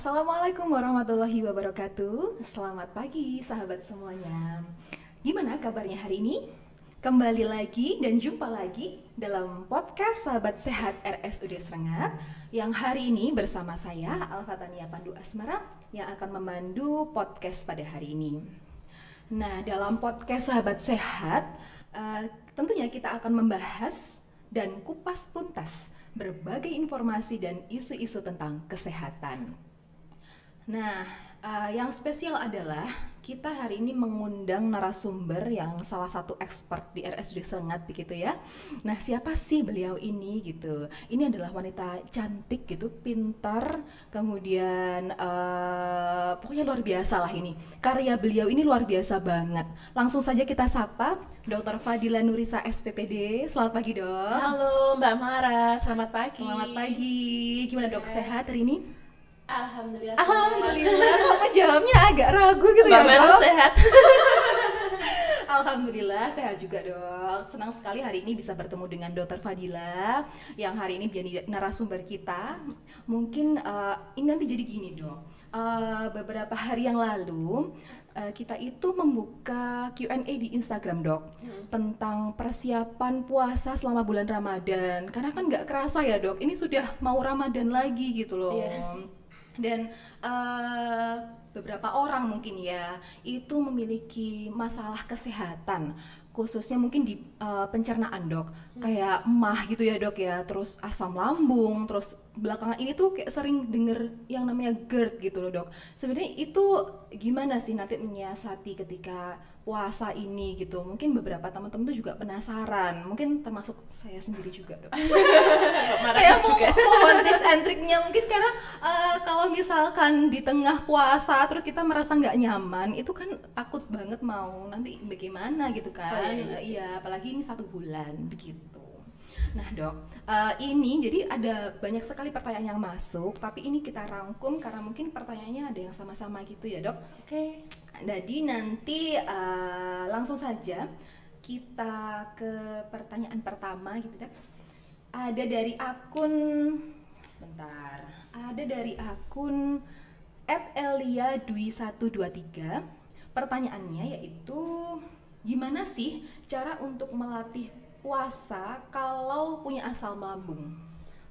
Assalamualaikum warahmatullahi wabarakatuh. Selamat pagi sahabat semuanya. Gimana kabarnya hari ini? Kembali lagi dan jumpa lagi dalam podcast Sahabat Sehat RSUD Serengat yang hari ini bersama saya Alfatania Pandu Asmara yang akan memandu podcast pada hari ini. Nah, dalam podcast Sahabat Sehat tentunya kita akan membahas dan kupas tuntas berbagai informasi dan isu-isu tentang kesehatan. Nah, yang spesial adalah kita hari ini mengundang narasumber yang salah satu expert di RSUD Serengat begitu ya. Nah, siapa sih beliau ini gitu? Ini adalah wanita cantik gitu, pintar, kemudian pokoknya luar biasa lah ini. Karya beliau ini luar biasa banget. Langsung saja kita sapa Dr. Fadila Nurisa SPPD. Selamat pagi, Dok. Halo Mbak Mara, selamat pagi. Selamat pagi. Gimana, Dok? Sehat hari ini? Alhamdulillah. Alhamdulillah, kok menjawabnya agak ragu gitu Mbak ya, Mara Dok? sehat. Alhamdulillah sehat juga, Dok. Senang sekali hari ini bisa bertemu dengan Dr. Fadila yang hari ini menjadi narasumber kita. Mungkin ini nanti jadi gini, Dok. Beberapa hari yang lalu kita itu membuka Q&A di Instagram, Dok, tentang persiapan puasa selama bulan Ramadan. Karena kan nggak kerasa ya, Dok, ini sudah mau Ramadan lagi gitu loh. Iya. Dan beberapa orang mungkin ya itu memiliki masalah kesehatan, khususnya mungkin di pencernaan, Dok, kayak emah gitu ya, Dok ya, terus asam lambung, terus belakangan ini tuh kayak sering denger yang namanya GERD gitu loh, Dok. Sebenarnya itu gimana sih nanti menyiasati ketika puasa ini gitu? Mungkin beberapa teman-teman tuh juga penasaran, mungkin termasuk saya sendiri juga, Dok. Mbak Mara Saya juga. mohon tips and triknya mungkin karena kalau misalkan di tengah puasa terus kita merasa nggak nyaman itu kan takut banget mau nanti bagaimana gitu kan. Oh, iya. Iya, apalagi ini 1 bulan begitu. Nah, Dok, ini jadi ada banyak sekali pertanyaan yang masuk, tapi ini kita rangkum karena mungkin pertanyaannya ada yang sama-sama gitu ya, Dok. Oke. Jadi nanti langsung saja kita ke pertanyaan pertama gitu, Dok. Ada dari akun sebentar. Ada dari akun @elia2123. Pertanyaannya yaitu gimana sih cara untuk melatih puasa kalau punya asam lambung?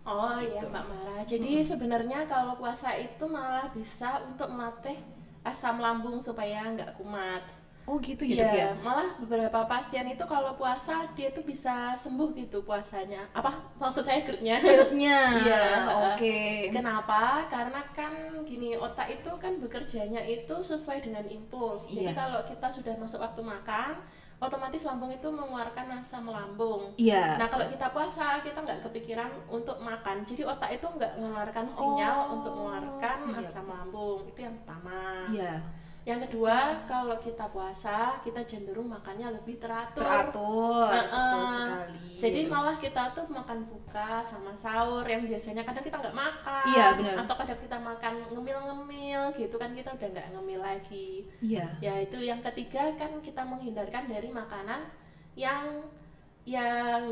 Oh iya Mbak Mara. Jadi sebenarnya kalau puasa itu malah bisa untuk melatih asam lambung supaya nggak kumat. Oh gitu ya, Dok ya? Iya, malah beberapa pasien itu kalau puasa dia tuh bisa sembuh gitu puasanya. Apa maksud saya GERD-nya? GERD-nya. Iya, Oke. Kenapa? Karena kan gini, otak itu kan bekerjanya itu sesuai dengan impuls. Jadi Iya. kalau kita sudah masuk waktu makan, otomatis lambung itu mengeluarkan asam lambung. Iya. Nah kalau kita puasa, kita nggak kepikiran untuk makan. Jadi otak itu nggak mengeluarkan sinyal untuk mengeluarkan siap. asam lambung. Itu yang pertama. Iya. Yang kedua, kalau kita puasa, kita cenderung makannya lebih teratur. Teratur. Betul Heeh. sekali. Jadi malah kita tuh makan buka sama sahur yang biasanya kadang kita nggak makan. Iya, benar. Atau kadang kita makan ngemil-ngemil gitu kan, kita udah nggak ngemil lagi. Iya. Ya itu yang ketiga kan kita menghindarkan dari makanan yang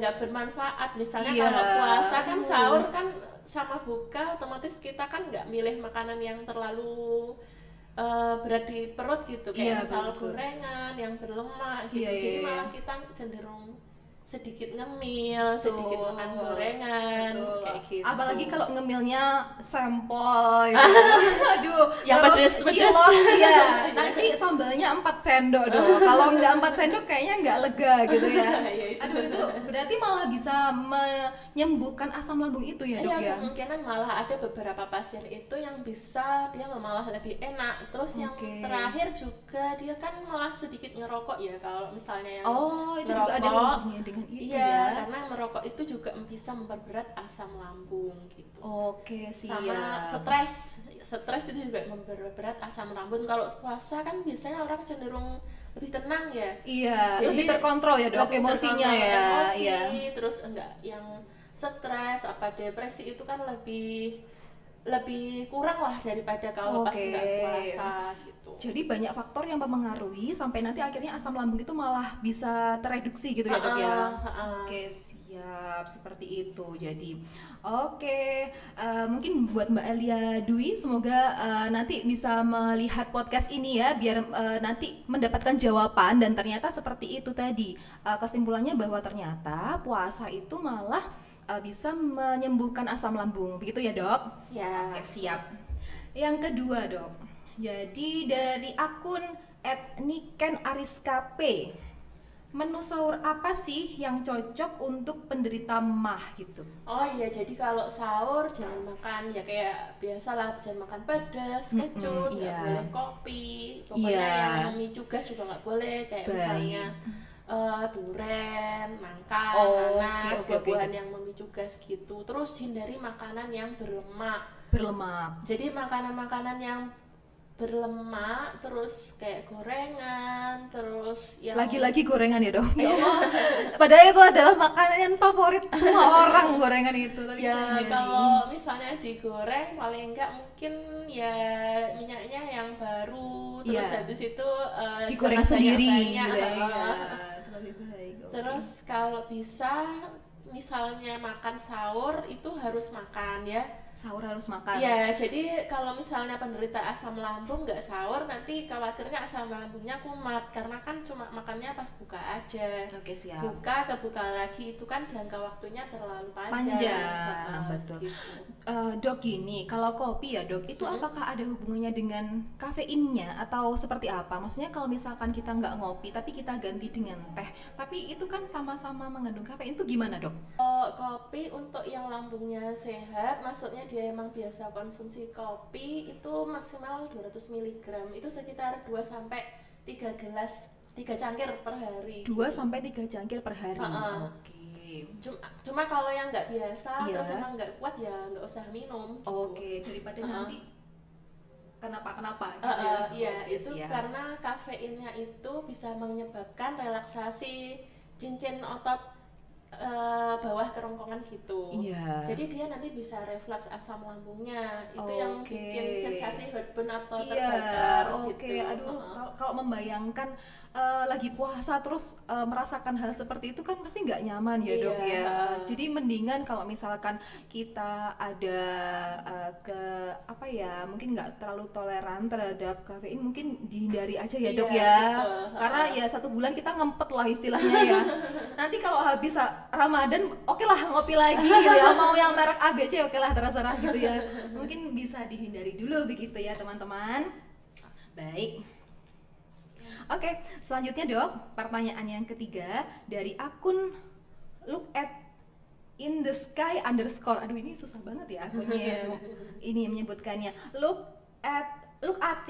nggak bermanfaat. Misalnya Iya. kalau puasa kan sahur kan sama buka, otomatis kita kan nggak milih makanan yang terlalu berat di perut gitu, Iya, kayak misal betul. gorengan yang berlemak gitu. Iya, Jadi iya, malah iya. kita cenderung sedikit ngemil, sedikit Betul. makan gorengan, Betul. kayak gitu. Apalagi kalau ngemilnya sampel gitu. Aduh, Yang terus pedes-pedes. cilok, iya. Nanti sambalnya 4 sendok dong. Kalau nggak 4 sendok kayaknya nggak lega gitu ya. Iya, itu. Aduh, itu berarti malah bisa menyembuhkan asam lambung itu ya, Dok ya. Iya, kemungkinan malah ada beberapa pasien itu yang bisa dia malah lebih enak. Terus yang Oke. terakhir juga dia kan malah sedikit ngerokok ya, kalau misalnya yang Oh, itu juga ada ngerokok. hubungannya dengan itu Iya, ya. karena merokok itu juga bisa memperberat asam lambung gitu. Oke, siap. Sama stres itu juga memperberat asam lambung. Kalau puasa kan biasanya orang cenderung lebih tenang ya. Iya, Jadi, lebih terkontrol ya, Dok, lebih emosinya terkontrol ya. emosi, Iya. terus enggak yang stres apa depresi itu kan lebih kurang lah daripada kalau pas Oke. enggak puasa gitu. Jadi banyak faktor yang mempengaruhi sampai nanti akhirnya asam lambung itu malah bisa tereduksi gitu ya, Dok ya. Ha-ha. Oke, siap. siap, seperti itu. Jadi, oke, mungkin buat Mbak Elia Dwi, semoga nanti bisa melihat podcast ini ya, biar nanti mendapatkan jawaban. Dan ternyata seperti itu tadi, kesimpulannya bahwa ternyata puasa itu malah bisa menyembuhkan asam lambung, begitu ya dok? Ya. Oke, siap. Yang kedua dok, jadi dari akun @nikenariskaP, menu sahur apa sih yang cocok untuk penderita MAH gitu? Oh iya, jadi kalau sahur jangan makan ya kayak biasalah, jangan makan pedas, kecut, nggak iya. boleh kopi, pokoknya Iya. yang memicu gas juga nggak boleh, kayak Baik. misalnya duren, nangka, Oh, nanas, oke, oke, buah-buahan oke. yang memicu gas gitu. Terus hindari makanan yang berlemak. Berlemak. Jadi makanan-makanan yang berlemak, terus kayak gorengan, terus yang Lagi-lagi gorengan ya dok? Ya Allah. Padahal itu adalah makanan favorit semua orang, gorengan itu. Tapi ya kita hindari. kalau misalnya digoreng paling enggak mungkin ya minyaknya yang baru, terus Iya. habis itu digoreng jangan sendiri banyak-banyak. gitu ya. Heeh. Itu lebih baik. Oke. Terus kalau bisa misalnya makan sahur itu harus makan ya. Sahur harus makan. Iya, jadi kalau misalnya penderita asam lambung nggak sahur, nanti khawatirnya asam lambungnya kumat karena kan cuma makannya pas buka aja. Oke, siap. Buka kebuka lagi itu kan jangka waktunya terlalu Panjang, Heeh, betul. gitu. Dok, gini, kalau kopi ya dok, itu apakah ada hubungannya dengan kafeinnya atau seperti apa? Maksudnya kalau misalkan kita nggak ngopi tapi kita ganti dengan teh, tapi itu kan sama-sama mengandung kafein, itu gimana dok? Kopi untuk yang lambungnya sehat, maksudnya dia emang biasa konsumsi kopi itu maksimal 200 mg, itu sekitar 2 sampai 3 gelas, 3 cangkir per hari. 2-3 cangkir per hari. Heeh. Oke. Cuma kalau yang nggak biasa, Iya. terus emang nggak kuat ya nggak usah minum. Gitu. Oke, daripada Heeh. nanti kenapa gitu ya. Iya, Oke, itu siap. karena kafeinnya itu bisa menyebabkan relaksasi cincin otot bawah kerongkongan gitu. Iya. Jadi dia nanti bisa refleks asam lambungnya. Itu yang Oke. bikin sensasi heartburn atau Iya, terbakar oke. gitu. Aduh, Heeh. kalau membayangkan lagi puasa terus merasakan hal seperti itu kan pasti nggak nyaman ya Iya. dok ya. Jadi mendingan kalau misalkan kita ada mungkin nggak terlalu toleran terhadap kafein, mungkin dihindari aja ya dok Iya, ya. betul. Karena ya 1 bulan kita ngempet lah istilahnya ya. Nanti kalau habis Ramadan, oke lah ngopi lagi gitu ya. Mau yang merek ABC oke lah, terserah gitu ya. Mungkin bisa dihindari dulu begitu ya teman-teman. Baik. Oke, selanjutnya dok, pertanyaan yang ketiga dari akun look at in the sky underscore. Aduh, ini susah banget ya akunnya ini menyebutkannya. Look at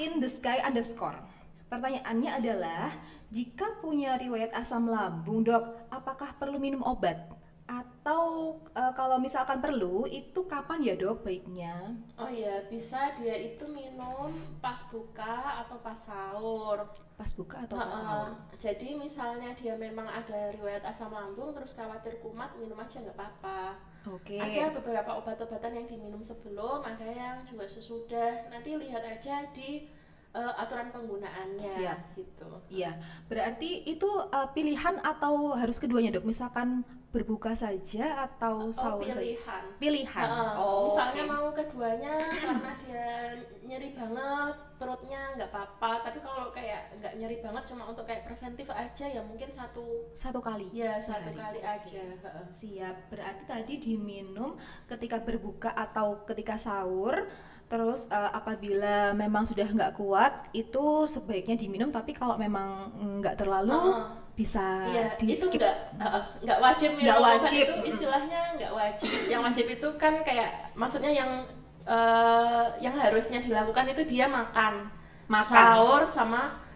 in the sky underscore. Pertanyaannya adalah, jika punya riwayat asam lambung dok, apakah perlu minum obat? Atau kalau misalkan perlu, itu kapan ya dok baiknya? Oh iya, bisa dia itu minum pas buka atau pas sahur. Pas buka atau pas sahur? Jadi misalnya dia memang ada riwayat asam lambung terus khawatir kumat, minum aja nggak apa-apa. Oke. Ada beberapa obat-obatan yang diminum sebelum, ada yang juga sesudah. Nanti lihat aja di aturan penggunaannya. Siap. Gitu. Iya, berarti itu pilihan atau harus keduanya dok? Misalkan berbuka saja atau sahur saja? Pilihan. Pilihan. Misalnya oke. mau keduanya karena dia nyeri banget perutnya nggak apa-apa, tapi kalau kayak nggak nyeri banget cuma untuk kayak preventif aja ya mungkin Satu kali. satu sehari. kali aja. Siap. Berarti tadi diminum ketika berbuka atau ketika sahur. Terus apabila memang sudah nggak kuat, itu sebaiknya diminum. Tapi kalau memang nggak terlalu, bisa Iya, di itu skip. nggak wajib minum Nggak obat, wajib. itu istilahnya nggak wajib. Yang wajib itu kan kayak maksudnya yang harusnya dilakukan itu dia makan. Sahur sama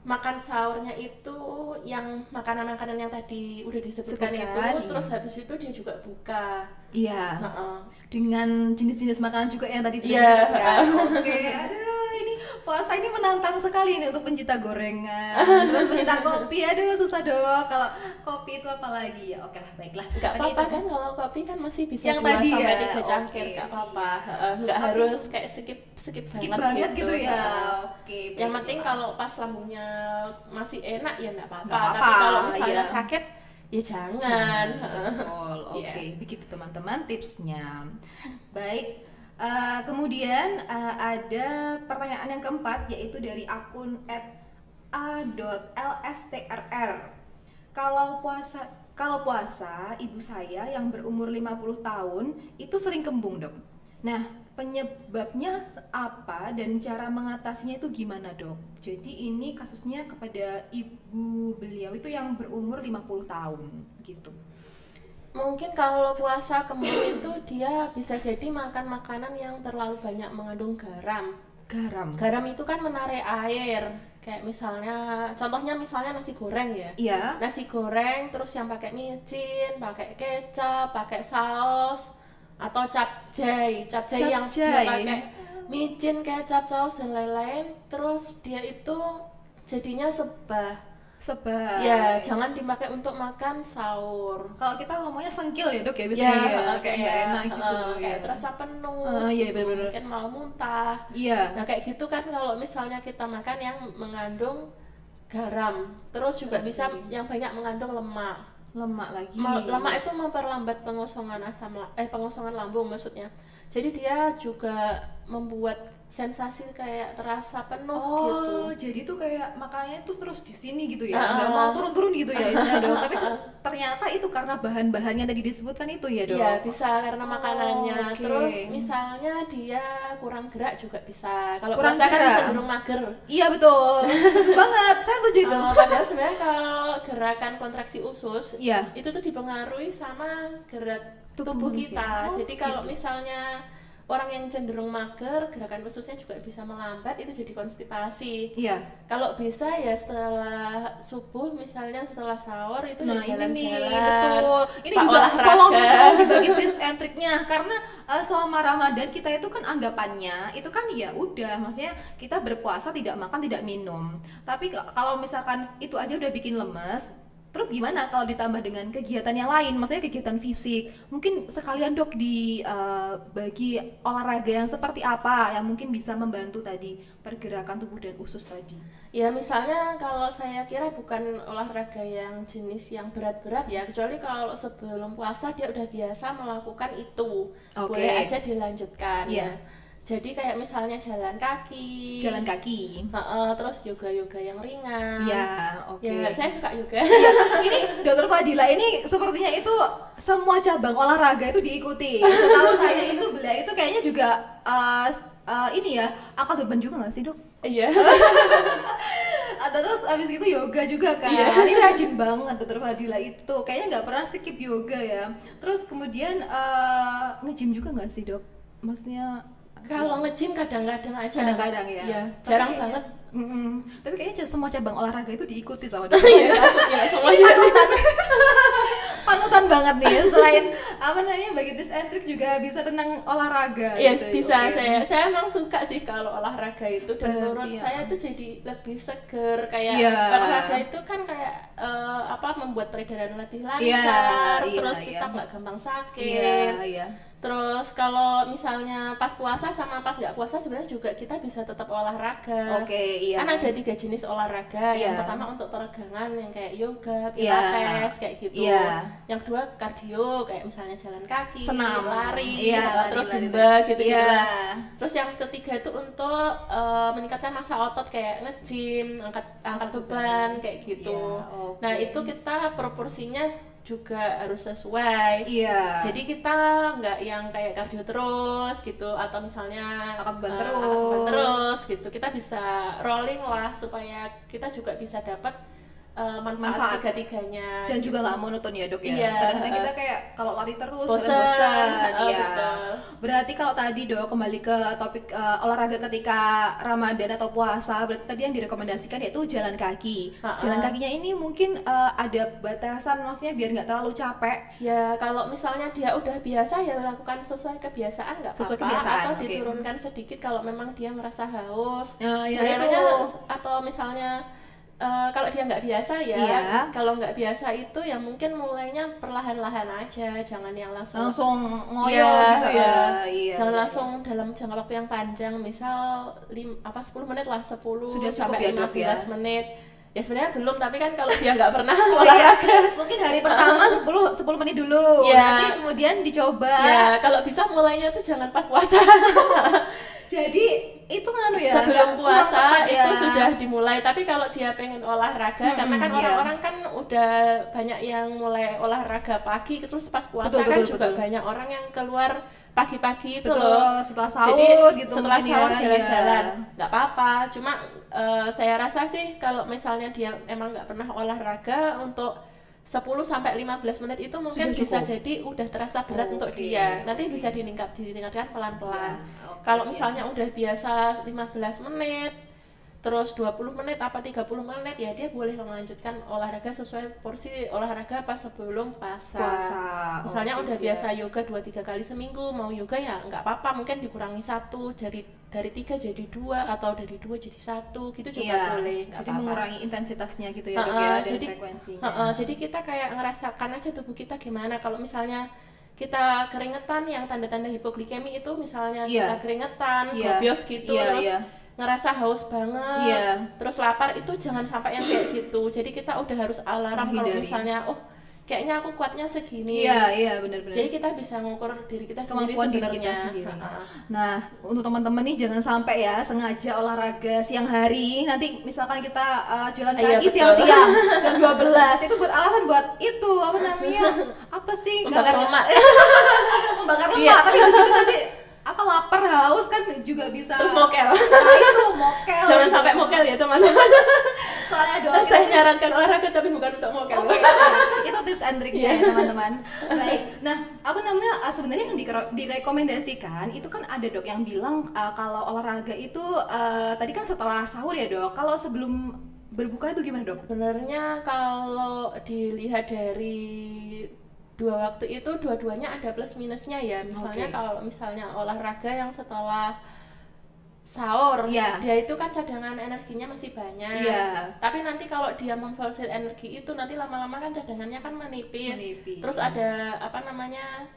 makan sahurnya itu yang makanan-makanan yang tadi udah disebutkan itu, Sebutkan, terus iya. habis itu dia juga buka. Iya. Heeh. Dengan jenis-jenis makanan juga yang tadi sudah Iya. disebutkan. Oke, aduh ini puasa ini menantang sekali ini untuk pencinta gorengan. Terus pencinta kopi, aduh susah dok. Kalau kopi itu apa lagi ya? Oke lah, baiklah. Nggak Oke, apa-apa itu. kan, kalau kopi kan masih bisa Yang 2 tadi sampai ya, 3 cangkir, oke, nggak apa-apa. siap. Nggak Tapi harus kayak skip Skip banget gitu ya. Heeh. Oke. Yang baiklah. penting kalau pas lambungnya masih enak ya nggak apa-apa. Nggak Tapi apa-apa, kalau misalnya iya. sakit ya jangan. Betul. Iya. Oke, begitu teman-teman tipsnya. Baik. Kemudian ada pertanyaan yang keempat yaitu dari akun @a.lstrr. Kalau puasa ibu saya yang berumur 50 tahun itu sering kembung, Dok. Nah, penyebabnya apa dan cara mengatasinya itu gimana, Dok? Jadi ini kasusnya kepada ibu beliau itu yang berumur 50 tahun gitu. Mungkin kalau puasa kembung itu dia bisa jadi makan makanan yang terlalu banyak mengandung garam. Garam itu kan menarik air. Kayak misalnya, contohnya misalnya nasi goreng ya. Iya. Nasi goreng terus yang pakai micin, pakai kecap, pakai saus atau capcay yang dia pakai micin, kecap, saus dan lain-lain. Terus dia itu jadinya sebah. Ya, jangan dipakai untuk makan sahur. Kalau kita ngomongnya sengkil ya, Dok, ya biasanya ya, kayak nggak enak gitu. Kayak terasa penuh. Iya, benar-benar. Mungkin mau muntah. Iya. Nah, kayak gitu kan kalau misalnya kita makan yang mengandung garam, terus juga bisa yang banyak mengandung lemak. Lemak lagi. Lemak itu memperlambat pengosongan lambung maksudnya. Jadi dia juga membuat sensasi kayak terasa penuh gitu. Oh, jadi tuh kayak makanya tuh terus di sini gitu ya, nggak mau turun-turun gitu ya istilahnya, Dok. Tapi ternyata itu karena bahan-bahannya tadi disebutkan itu ya, Dok. Iya, bisa karena makanannya. Okay. Terus misalnya dia kurang gerak juga bisa. Kalau kurang puasa kan gerak. cenderung mager. Iya, betul. Banget, saya setuju itu. Padahal sebenarnya kalau gerakan kontraksi usus, iya, itu tuh dipengaruhi sama gerak tubuh manusia. kita. Jadi kalau gitu. misalnya orang yang cenderung mager, gerakan ususnya juga bisa melambat, itu jadi konstipasi. Iya. Kalau bisa ya setelah subuh, misalnya setelah sahur itu Nah, ya jalan-jalan. ini nih, betul. Ini Pak juga olahraga. tolong dong dibagi tips and triknya, karena selama Ramadan kita itu kan anggapannya itu kan ya udah, maksudnya kita berpuasa tidak makan tidak minum. Tapi kalau misalkan itu aja udah bikin lemes, terus gimana kalau ditambah dengan kegiatan yang lain, maksudnya kegiatan fisik? Mungkin sekalian, Dok, bagi olahraga yang seperti apa yang mungkin bisa membantu tadi pergerakan tubuh dan usus tadi. Ya misalnya kalau saya kira bukan olahraga yang jenis yang berat-berat ya, kecuali kalau sebelum puasa dia udah biasa melakukan itu, boleh aja dilanjutkan. Iya. Ya. Jadi kayak misalnya jalan kaki, terus yoga yang ringan. Ya, oke. Ya, saya suka yoga. Ini Dokter Fadila ini sepertinya itu semua cabang olahraga itu diikuti. Setahu saya itu beliau itu kayaknya juga ini ya, angkat beban juga nggak sih, Dok? Iya. Terus abis itu yoga juga kan. Iya. Ini rajin banget Dokter Fadila itu. Kayaknya nggak pernah skip yoga ya. Terus kemudian nge-gym juga nggak sih, Dok? Maksudnya kalau nge-gym kadang-kadang aja. Kadang-kadang ya. Iya, jarang banget. Tapi kayaknya semua cabang olahraga itu diikuti sama Dokter. Iya, semua panutan banget nih. Selain apa namanya bagi tips and trick juga bisa tentang olahraga. Yes, gitu. bisa. Saya emang suka sih kalau olahraga itu, dan menurut iya. saya itu jadi lebih seger. Kayak olahraga itu kan kayak membuat peredaran lebih lancar, terus kita nggak gampang sakit. Iya. Terus kalau misalnya pas puasa sama pas nggak puasa sebenarnya juga kita bisa tetap olahraga. Iya. Kan ada 3 jenis olahraga. Yang pertama untuk peregangan yang kayak yoga, pilates kayak gitu. Yang kedua kardio kayak misalnya jalan kaki, senam, lari, terus zumba gitu. Terus yang ketiga itu untuk meningkatkan massa otot kayak nge-gym, angkat beban kayak gitu. Nah, itu kita proporsinya juga harus sesuai. Jadi kita nggak yang kayak kardio terus gitu, atau misalnya angkat beban terus gitu. Kita bisa rolling lah supaya kita juga bisa dapat manfaat tiga-tiganya. Dan juga nggak monoton ya, Dok ya. Iya. Kadang-kadang kita kayak kalau lari terus bosan. Betul. Berarti kalau tadi, Dok, kembali ke topik olahraga ketika Ramadan atau puasa, berarti tadi yang direkomendasikan yaitu jalan kaki. Jalan kakinya ini mungkin ada batasan, maksudnya biar nggak terlalu capek. Ya kalau misalnya dia udah biasa ya lakukan sesuai kebiasaan, nggak apa-apa. Atau diturunkan sedikit kalau memang dia merasa haus. Atau misalnya kalau dia nggak biasa kalau nggak biasa itu ya mungkin mulainya perlahan-lahan aja, jangan yang langsung ngoyo gitu ya. Jangan langsung dalam jangka waktu yang panjang, misal 10 menit lah, 10 sudah sampai 15 menit. Ya sebenarnya belum, tapi kan kalau dia nggak pernah Oh iya, olahraga, mungkin hari pertama 10 menit dulu, Iya. nanti kemudian dicoba. ya kalau bisa mulainya tuh jangan pas puasa. Jadi itu nganu ya, Sebelum nggak kurang puasa tepat ya. itu sudah dimulai, tapi kalau dia pengen olahraga, karena kan iya. orang-orang kan udah banyak yang mulai olahraga pagi, terus pas puasa Betul, kan betul, juga betul. banyak orang yang keluar pagi-pagi itu Betul, loh. setelah sahur Jadi gitu setelah mungkin sahur ya, jalan-jalan iya. nggak apa-apa, cuma saya rasa sih kalau misalnya dia emang nggak pernah olahraga, untuk 10 sampai 15 menit itu mungkin Sudah bisa cukup. jadi udah terasa berat untuk Oke, dia. Nanti oke. bisa ditingkatkan pelan-pelan. Ya, oke, Kalau siap. misalnya udah biasa 15 menit, terus 20 menit apa 30 menit, ya dia boleh melanjutkan olahraga sesuai porsi olahraga pas sebelum Puasa. Misalnya Oke, udah siap. biasa yoga 2-3 kali seminggu, mau yoga ya nggak apa-apa, mungkin dikurangi satu, dari 3 jadi 2, atau dari 2 jadi 1, gitu juga Iya, boleh, nggak jadi apa-apa. mengurangi intensitasnya gitu ya, Dok Heeh, ya, dan jadi frekuensinya. jadi kita kayak ngerasakan aja tubuh kita gimana. Kalau misalnya kita keringetan, yang tanda-tanda hipoglikemi itu misalnya Iya. kita keringetan, Iya. gobios gitu, Iya, terus iya. ngerasa haus banget, Iya. terus lapar, itu jangan sampai yang kayak gitu. Jadi kita udah harus alarm kalau Menghindari. misalnya kayaknya aku kuatnya segini. Iya, iya, benar-benar. Jadi kita bisa ngukur diri kita sendiri Kemampuan diri sebenarnya. kita sendiri. Heeh. Nah, untuk teman-teman nih jangan sampai ya sengaja olahraga siang hari. Nanti misalkan kita jalan Iya, kaki betul. siang-siang jam 12 itu buat alasan buat itu apa namanya? Apa sih? Membakar Nggak- lemak. Membakar lemak, Iya. tapi di situ nanti apa lapar haus kan juga bisa. Terus mokel. Nah, itu mokel. Jangan sampai mokel ya teman-teman. Soalnya doang Saya nyarankan olahraga tapi bukan untuk mokel. Oke, itu tips and triknya ya teman-teman. Baik, nah apa namanya sebenarnya yang direkomendasikan itu kan ada dok yang bilang kalau olahraga itu tadi kan setelah sahur ya dok. Kalau sebelum berbuka itu gimana dok? Sebenarnya kalau dilihat dari dua waktu itu, dua-duanya ada plus minusnya ya. Misalnya Oke. kalau misalnya olahraga yang setelah sahur, Iya. dia itu kan cadangan energinya masih banyak. Iya. Tapi nanti kalau dia memforsir energi itu, nanti lama-lama kan cadangannya kan menipis. Menipis. Terus ada apa namanya,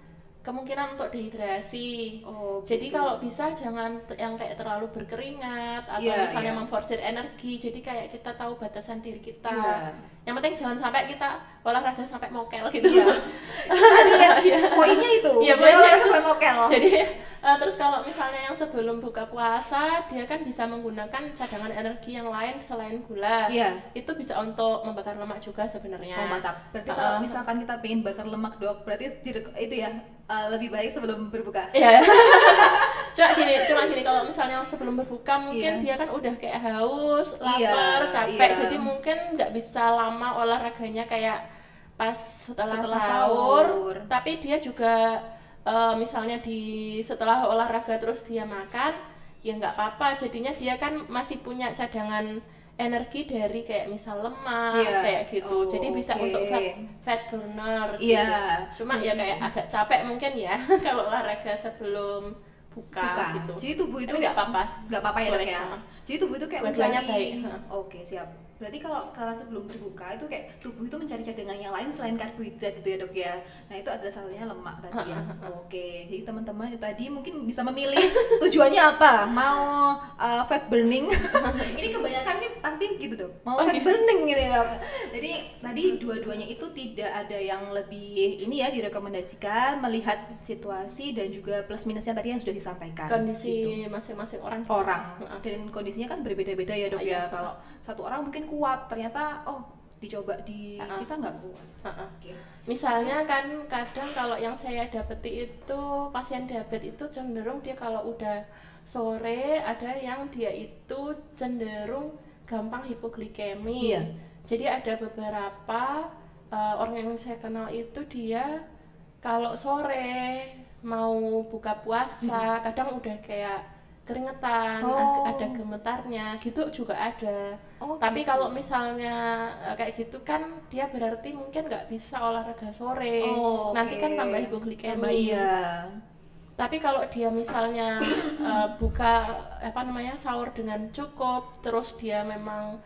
kemungkinan untuk dehidrasi. Oh, Jadi gitu. kalau bisa jangan yang kayak terlalu berkeringat, atau Iya, misalnya iya. memforsir energi. Jadi kayak kita tahu batasan diri kita. Iya. Yang penting jangan sampai kita olahraga sampai mokel gitu. Iya. Tadi ya, poinnya itu. Iya, Jadi poinnya olahraga itu. sampai mokel. Jadi terus kalau misalnya yang sebelum buka puasa, dia kan bisa menggunakan cadangan energi yang lain selain gula. Iya. Itu bisa untuk membakar lemak juga sebenarnya. Oh mantap. Berarti kalau misalkan kita pengen bakar lemak dok, berarti itu ya lebih baik sebelum berbuka. Iya. cuma gini kalau misalnya sebelum berbuka mungkin Iya. dia kan udah kayak haus, Iya, lapar, capek, iya. jadi mungkin nggak bisa lama olahraganya kayak pas setelah Setelah sahur. sahur. Tapi dia juga misalnya setelah olahraga terus dia makan, ya nggak apa-apa. Jadinya dia kan masih punya cadangan energi dari kayak misal lemak, Iya. kayak gitu. Jadi bisa Oke. untuk fat burner Iya. gitu. Cuma ya kayak agak capek mungkin ya kalau olahraga sebelum buka, gitu. Jadi tubuh itu Tapi nggak apa-apa. Nggak apa-apa ya dok Boleh, ya. ha. Jadi tubuh itu kayak Dua-duanya mencari. baik, ha. Oke siap. Berarti kalau sebelum berbuka itu kayak tubuh itu mencari cadangan yang lain selain karbohidrat gitu ya dok ya. Nah itu adalah salah satunya lemak tadi ya. Oke. Jadi teman-teman itu tadi mungkin bisa memilih tujuannya apa. Mau fat burning. Ini kebanyakan nih pasti gitu dok. Mau fat burning gitu ya dok. Jadi tadi dua-duanya itu tidak ada yang lebih ini ya direkomendasikan, melihat situasi dan juga plus minusnya tadi yang sudah disampaikan. Kondisi masing-masing orang. Dan kondisinya kan berbeda-beda ya dok ya. Iya. Kalau satu orang mungkin kuat, ternyata dicoba di kita nggak kuat. Oke. Misalnya kan kadang kalau yang saya dapeti itu pasien diabetes itu cenderung dia kalau udah sore, ada yang dia itu cenderung gampang hipoglikemi. Iya. Jadi ada beberapa orang yang saya kenal itu dia kalau sore mau buka puasa kadang udah kayak keringetan, ada gemetarnya gitu juga ada. Tapi Gitu. kalau misalnya kayak gitu kan dia berarti mungkin nggak bisa olahraga sore, nanti kan tambah hipoglikemi. Iya. Tapi kalau dia misalnya buka sahur dengan cukup, terus dia memang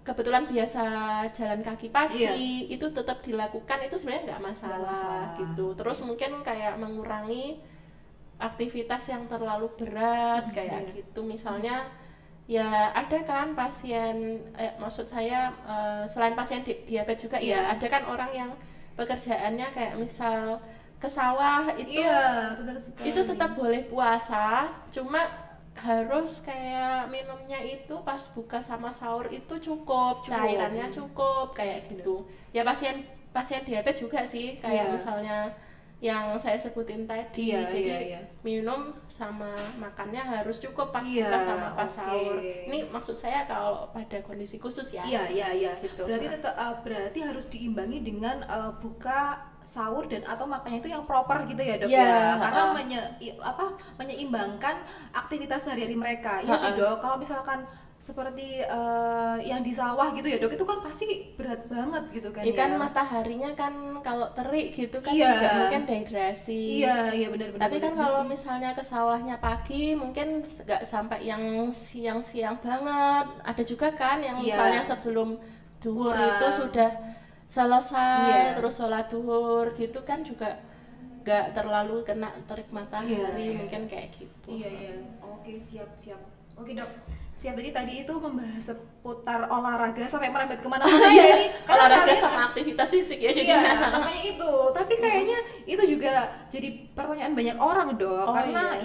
kebetulan biasa jalan kaki pagi, Iya. itu tetap dilakukan, itu sebenarnya nggak masalah gitu. Terus mungkin kayak mengurangi aktivitas yang terlalu berat kayak gitu. Misalnya ya ada kan pasien, maksud saya selain pasien diabetes juga ya, ada kan orang yang pekerjaannya kayak misal ke sawah itu, benar sekali. itu tetap boleh puasa, cuma harus kayak minumnya itu pas buka sama sahur itu cukup. Cairannya cukup kayak gitu. Ya pasien diabetes juga sih, kayak misalnya yang saya sebutin tadi. Jadi minum sama makannya harus cukup pas buka sama pas sahur. Ini maksud saya kalau pada kondisi khusus ya. Iya. Gitu. Berarti harus diimbangi dengan buka, sahur dan atau makannya itu yang proper gitu ya, Dok ya. Karena menyeimbangkan aktivitas sehari-hari mereka. Iya sih, Dok. Kalau misalkan seperti yang di sawah gitu ya, Dok, itu kan pasti berat banget gitu kan. Kan mataharinya kan kalau terik gitu kan juga mungkin dehidrasi. Iya benar. Tapi kan kalau misalnya ke sawahnya pagi mungkin nggak sampai yang siang-siang banget. Ada juga kan yang misalnya sebelum duhur itu sudah selesai terus sholat duhur gitu kan, juga nggak terlalu kena terik matahari. Mungkin kayak gitu. Oke, siap. Oke, Dok. Siap, tadi itu membahas seputar olahraga sampai merambat kemana-mana ya ini. Olahraga sama aktivitas fisik ya jadinya. Makanya itu. Tapi kayaknya itu juga jadi pertanyaan banyak orang, Dok. Karena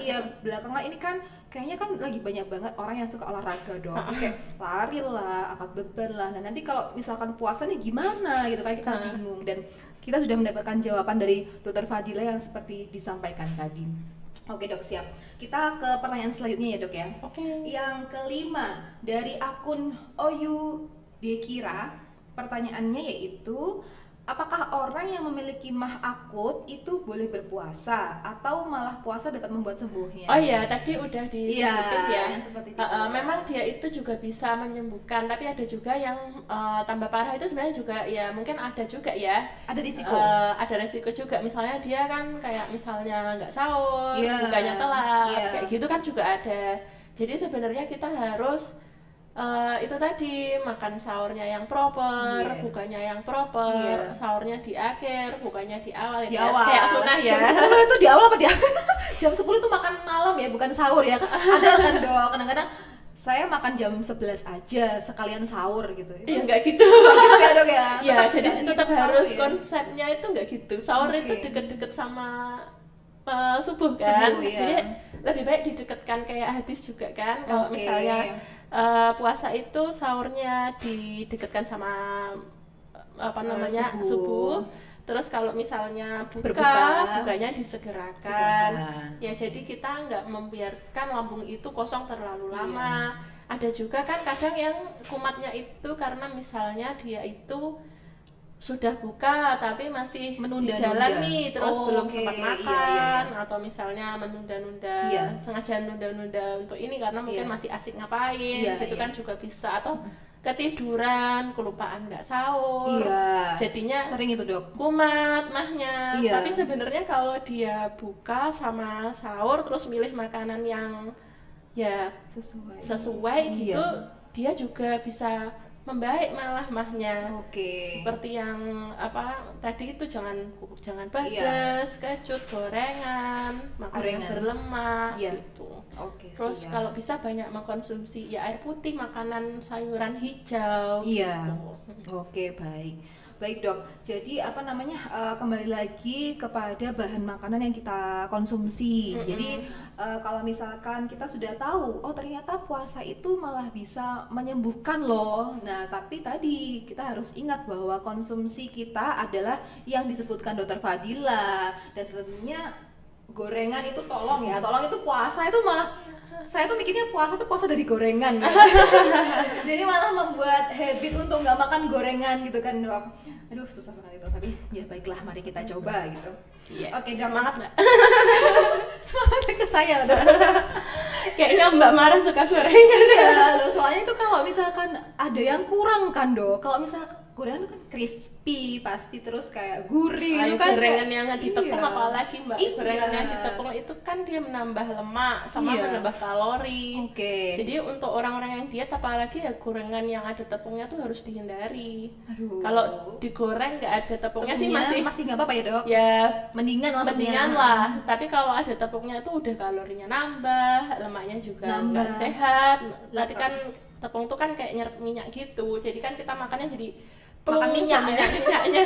belakangan ini kan kayaknya kan lagi banyak banget orang yang suka olahraga, Dok. Kayak lari lah, angkat beban lah. Nah, nanti kalau misalkan puasa nih gimana gitu kan, kita bingung. Dan kita sudah mendapatkan jawaban dari Dr. Fadila yang seperti disampaikan tadi. Oke, Dok, siap. Kita ke pertanyaan selanjutnya ya, Dok ya. Oke. Yang kelima dari akun Oyu Dekira, pertanyaannya yaitu, apakah orang yang memiliki mah akut itu boleh berpuasa atau malah puasa dapat membuat sembuhnya? Oh iya, tadi udah disebutin ya. Seperti itu. Memang dia itu juga bisa menyembuhkan, tapi ada juga yang tambah parah itu sebenarnya juga ya mungkin ada juga ya. Ada risiko. Ada risiko juga, misalnya dia kan kayak misalnya nggak sahur, bukanya telat, kayak gitu kan juga ada. Jadi sebenarnya kita harus itu tadi makan sahurnya yang proper, bukanya yang proper, sahurnya di akhir, bukanya di awal ya. Kayak sunnah ya. Jam 10 itu di awal apa di akhir? Jam 10 itu makan malam ya, bukan sahur ya. Ada kan, Dok, kadang-kadang saya makan jam 11 aja sekalian sahur gitu. Iya, enggak gitu. Ya, Dok ya. Ya, jadi tetap harus konsepnya itu enggak gitu. Sahur itu deket-deket sama subuh kan. Jadi lebih baik didekatkan kayak hadis juga kan. Kalau misalnya puasa itu sahurnya didekatkan sama subuh. Terus kalau misalnya bukanya disegerakan. Ya, jadi kita nggak membiarkan lambung itu kosong terlalu lama. Ada juga kan kadang yang kumatnya itu karena misalnya dia itu sudah buka tapi masih dijalani terus belum sempat makan, atau misalnya menunda-nunda, sengaja nunda-nunda untuk ini karena mungkin masih asik ngapain kan juga bisa, atau ketiduran, kelupaan nggak sahur, jadinya sering itu, Dok, kumat mahnya. Tapi sebenarnya kalau dia buka sama sahur terus milih makanan yang ya sesuai gitu, dia juga bisa membaik malah mahnya. Seperti yang tadi itu jangan pedas, kecut, gorengan, makanan berlemak gitu. Terus kalau bisa banyak mengkonsumsi air putih, makanan sayuran hijau gitu. Baik, Dok. Jadi kembali lagi kepada bahan makanan yang kita konsumsi. Jadi kalau misalkan kita sudah tahu, oh ternyata puasa itu malah bisa menyembuhkan loh. Nah, tapi tadi kita harus ingat bahwa konsumsi kita adalah yang disebutkan Dr. Fadila, dan tentunya gorengan itu tolong itu puasa itu malah, saya tuh mikirnya puasa dari gorengan gitu. Jadi malah membuat habit untuk nggak makan gorengan gitu kan, Dok. Aduh, susah banget itu, tapi ya baiklah, mari kita coba gitu. Oke, semangat Mbak. Semangat ke saya, Dok. Kayaknya Mbak Mara suka gorengan. Ya loh, soalnya itu kalau misalkan ada yang kurang kan, Dok. Kalau misalkan gorengan itu kan crispy pasti, terus kayak gurih Ayo, itu kan gorengan kayak, yang ditepung iya. apalagi mbak, Iya. gorengan yang ditepung itu kan dia menambah lemak sama Iya. menambah kalori. Oke. Jadi untuk orang-orang yang diet apalagi ya gorengan yang ada tepungnya tuh harus dihindari. Aduh. Kalau digoreng nggak ada tepungnya sih masih nggak apa-apa ya dok? ya Mendingan maksudnya. mendingan lah. Tapi kalau ada tepungnya itu udah kalorinya nambah, lemaknya juga Nambah. nggak sehat. Lah, Nanti kan tepung tuh kan kayak nyerap minyak gitu. Jadi kan kita makannya jadi Makan minyak. minyaknya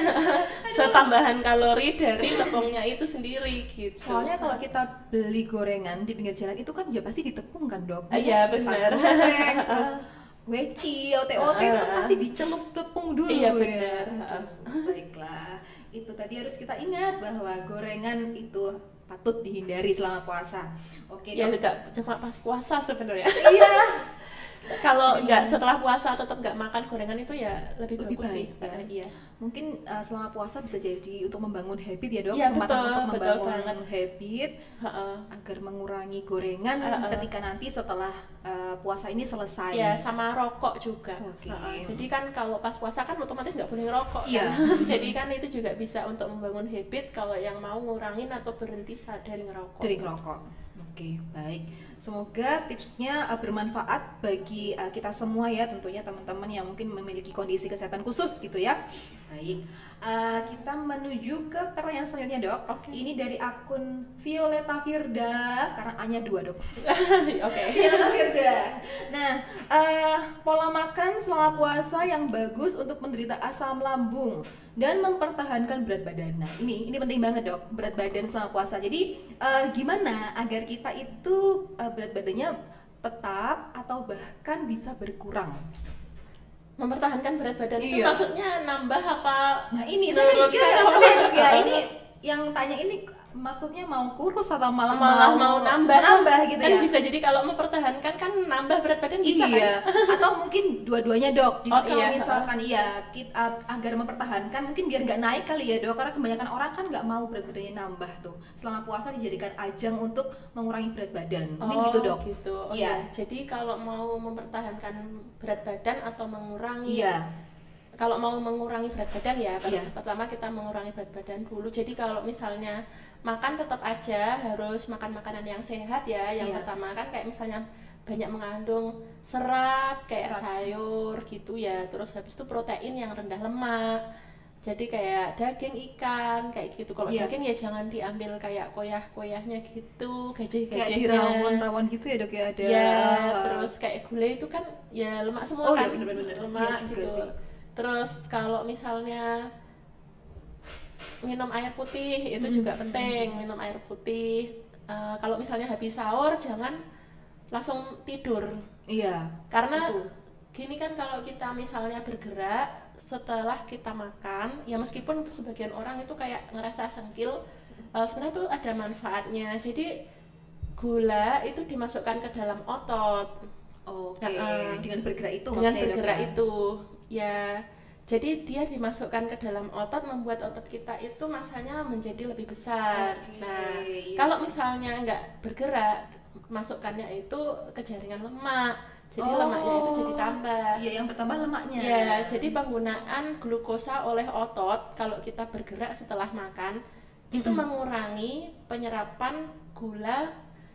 setambahan kalori dari tepungnya itu sendiri gitu. Soalnya kalau kita beli gorengan di pinggir jalan itu kan ya pasti ditepung kan dok? Iya, Pisang benar. goreng, terus weci, ote-ote itu kan pasti dicelup tepung dulu. Iya, ya. benar. Aduh, baiklah, itu tadi harus kita ingat bahwa gorengan itu patut dihindari selama puasa. Oke Ya dok. tidak cuma pas puasa sebenarnya. Iya. Kalau nggak setelah puasa tetap nggak makan gorengan itu ya lebih Lebih bagus sih. baik, ya. Iya. Mungkin selama puasa bisa jadi untuk membangun habit ya dok, Iya, kesempatan betul, untuk betul membangun banget. habit Heeh. agar mengurangi gorengan ketika nanti setelah puasa ini selesai. Ya sama rokok juga. Oke. Jadi kan kalau pas puasa kan otomatis nggak boleh ngerokok Iya. kan. Jadi kan itu juga bisa untuk membangun habit kalau yang mau ngurangin atau berhenti dari ngerokok. Dari ngerokok. Oke, baik. Semoga tipsnya bermanfaat bagi kita semua ya, tentunya teman-teman yang mungkin memiliki kondisi kesehatan khusus gitu ya. Baik. Kita menuju ke pertanyaan selanjutnya dok. Oke. Ini dari akun Violeta Firda, karena A-nya 2 dok. Oke. Violeta Firda. Nah, pola makan selama puasa yang bagus untuk menderita asam lambung dan mempertahankan berat badan. Nah, ini penting banget dok, berat badan selama puasa. Jadi gimana agar kita itu berat badannya tetap atau bahkan bisa berkurang? Mempertahankan berat badan itu Iya. maksudnya nambah apa? Nah ini saya Menurunkan nggak apa? ngerti ya, ya ini yang tanya ini maksudnya mau kurus atau malah mau nambah gitu kan ya? bisa jadi kalau mempertahankan kan nambah berat badan bisa Iya, kan? atau mungkin dua-duanya dok. Jadi Oh, kalau iya. misalkan kita agar mempertahankan mungkin biar nggak naik kali ya dok, karena kebanyakan orang kan nggak mau berat badannya nambah tuh. Selama puasa dijadikan ajang untuk mengurangi berat badan, mungkin gitu dok. Gitu. Oh, Iya. iya. Jadi kalau mau mempertahankan berat badan atau mengurangi Iya, kalau mau mengurangi berat badan ya Iya. pertama kita mengurangi berat badan dulu. Jadi kalau misalnya makan tetap aja harus makan makanan yang sehat ya. Yang Iya. pertama kan kayak misalnya banyak mengandung serat kayak Serat. sayur gitu ya. Terus habis itu protein yang rendah lemak. Jadi kayak daging, ikan kayak gitu. Kalau Iya. daging ya jangan diambil kayak koyah-koyahnya gitu, kayak gajah-gajahnya. di rawon-rawon gitu ya dok ya ada. Ya, terus kayak gulai itu kan ya lemak semua Oh, iya, kan, bener-bener. lemak Iya juga gitu. sih. Terus kalau misalnya minum air putih itu juga penting, minum air putih. Kalau misalnya habis sahur jangan langsung tidur, Iya. karena Betul. gini kan kalau kita misalnya bergerak setelah kita makan, ya meskipun sebagian orang itu kayak ngerasa sengkil, sebenarnya itu ada manfaatnya. Jadi gula itu dimasukkan ke dalam otot. Oke, Nah, dengan bergerak itu dengan maksudnya ya, Dok, bergerak ya? itu ya, jadi dia dimasukkan ke dalam otot membuat otot kita itu masanya menjadi lebih besar. Oke, Nah, iya. kalau misalnya nggak bergerak, masukkannya itu ke jaringan lemak, jadi lemaknya itu jadi tambah. Iya, yang bertambah lemaknya. Ya, jadi penggunaan glukosa oleh otot kalau kita bergerak setelah makan itu mengurangi penyerapan gula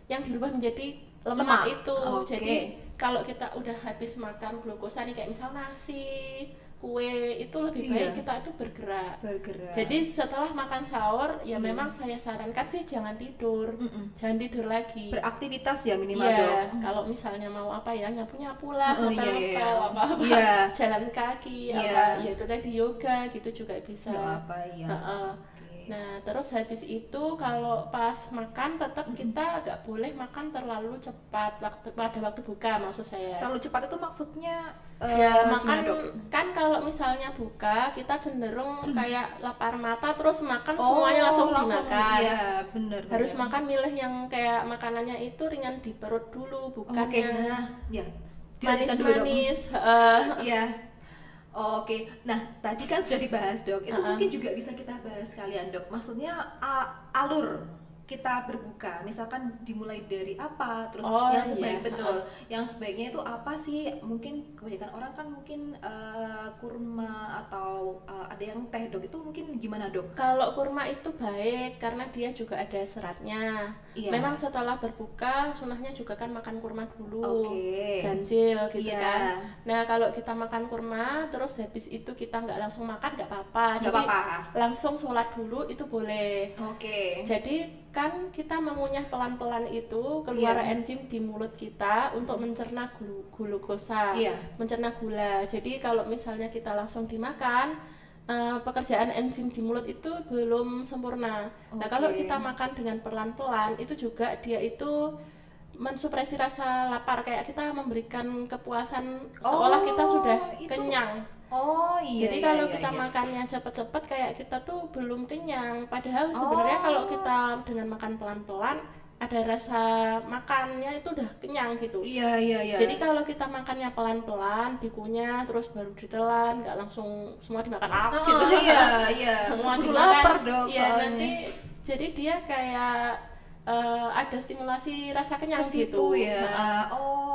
yang dirubah menjadi lemak, Lemak. itu. Oke. Jadi kalau kita udah habis makan glukosa nih kayak misal nasi, kue, itu lebih Iya. baik kita itu bergerak. Bergerak. Jadi setelah makan sahur ya memang saya sarankan sih jangan tidur. Jangan tidur lagi. beraktivitas ya minimal Iya, dok. kalau misalnya mau apa ya, nyapu-nyapu lah, Oh, iya, ngepel-ngepel, iya. apa-apa, Iya. jalan kaki, Iya. apa, ya itu tadi yoga gitu juga bisa. Nggak apa-apa ya. Heeh. Oke. Nah, terus habis itu kalau pas makan tetap kita nggak boleh makan terlalu cepat pada waktu buka, maksud saya. Terlalu cepat itu maksudnya Ya gimana, makan Dok? kan kalau misalnya buka kita cenderung kayak lapar mata terus makan semuanya langsung dimakan. Iya, benar. Harus makan milih yang kayak makanannya itu ringan di perut dulu, bukan Oke, yang nah, ya. Dilanjutkan dulu, Dok. manis-manis. Iya. Oke, nah tadi kan sudah dibahas dok, itu mungkin juga bisa kita bahas sekalian dok. Maksudnya alur kita berbuka, misalkan dimulai dari apa, terus Oh, yang iya. betul, yang sebaiknya itu apa sih? Mungkin kebanyakan orang kan mungkin kurma atau ada yang teh dok, itu mungkin gimana dok? Kalau kurma itu baik karena dia juga ada seratnya. Iya. Memang setelah berbuka sunahnya juga kan makan kurma dulu, Oke. ganjil gitu Iya. kan. Nah kalau kita makan kurma terus habis itu kita nggak langsung makan nggak apa-apa. Nggak Jadi apa-apa. langsung sholat dulu itu boleh. Oke. Jadi kan kita mengunyah pelan-pelan itu keluar Iya. enzim di mulut kita untuk mencerna glukosa, Iya. mencerna gula. Jadi kalau misalnya kita langsung dimakan, pekerjaan enzim di mulut itu belum sempurna. Nah, kalau Oke. kita makan dengan pelan-pelan itu juga dia itu mensupresi rasa lapar, kayak kita memberikan kepuasan seolah kita sudah itu. kenyang. Oh iya. Jadi iya, kalau iya, kita iya. makannya cepet-cepet kayak kita tuh belum kenyang. Padahal sebenarnya kalau kita dengan makan pelan-pelan ada rasa makannya itu udah kenyang gitu. Iya iya iya. Jadi kalau kita makannya pelan-pelan, dikunyah terus baru ditelan, nggak langsung semua dimakan gitu. Iya iya. Semua Kudu dimakan. lapar dok Iya, soalnya. nanti jadi dia kayak ada stimulasi rasa kenyang Ke situ gitu. ya. Heeh.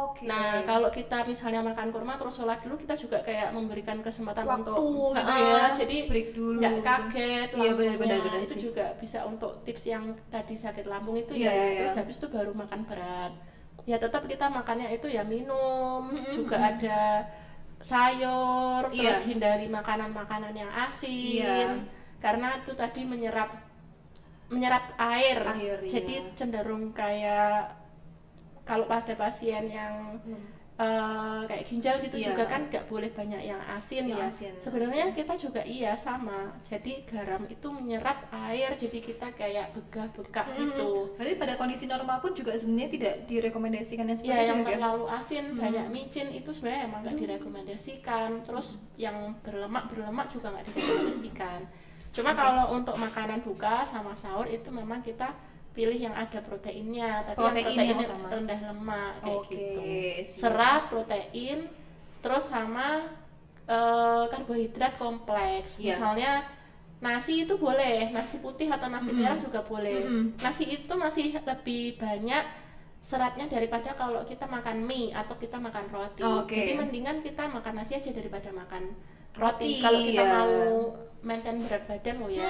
Oke. Nah, kalau kita misalnya makan kurma terus sholat dulu, kita juga kayak memberikan kesempatan Waktu untuk gitu Heeh, ya, jadi break dulu nggak gitu. kaget Iya, lambungnya. benar-benar Itu sih. juga bisa untuk tips yang tadi sakit lambung itu Iya, ya. iya, Terus iya. habis itu baru makan berat. Ya tetap kita makannya itu ya minum, juga ada sayur, Iya. terus hindari makanan-makanan yang asin. Iya. Karena itu tadi menyerap air. Air, Jadi iya. cenderung kayak kalau pada pasien yang kayak ginjal gitu Iya. juga kan nggak boleh banyak yang asin Yang ya. asin. Sebenarnya kita juga iya sama. Jadi garam itu menyerap air, jadi kita kayak begah-begah gitu. Berarti pada kondisi normal pun juga sebenarnya tidak direkomendasikan yang Ya seperti yang itu ya. terlalu asin, banyak micin itu sebenarnya emang nggak direkomendasikan. Terus yang berlemak juga nggak direkomendasikan. Cuma kalau untuk makanan buka sama sahur itu memang kita pilih yang ada proteinnya, tapi Protein yang yang proteinnya utama. rendah lemak kayak Oke, gitu. siap. Serat, protein, terus sama karbohidrat kompleks. Iya. Misalnya nasi itu boleh, nasi putih atau nasi merah juga boleh. Nasi itu masih lebih banyak seratnya daripada kalau kita makan mie atau kita makan roti. Oke. Jadi mendingan kita makan nasi aja daripada makan Roti, roti. Kalau kita ya. mau maintain berat badan lo ya.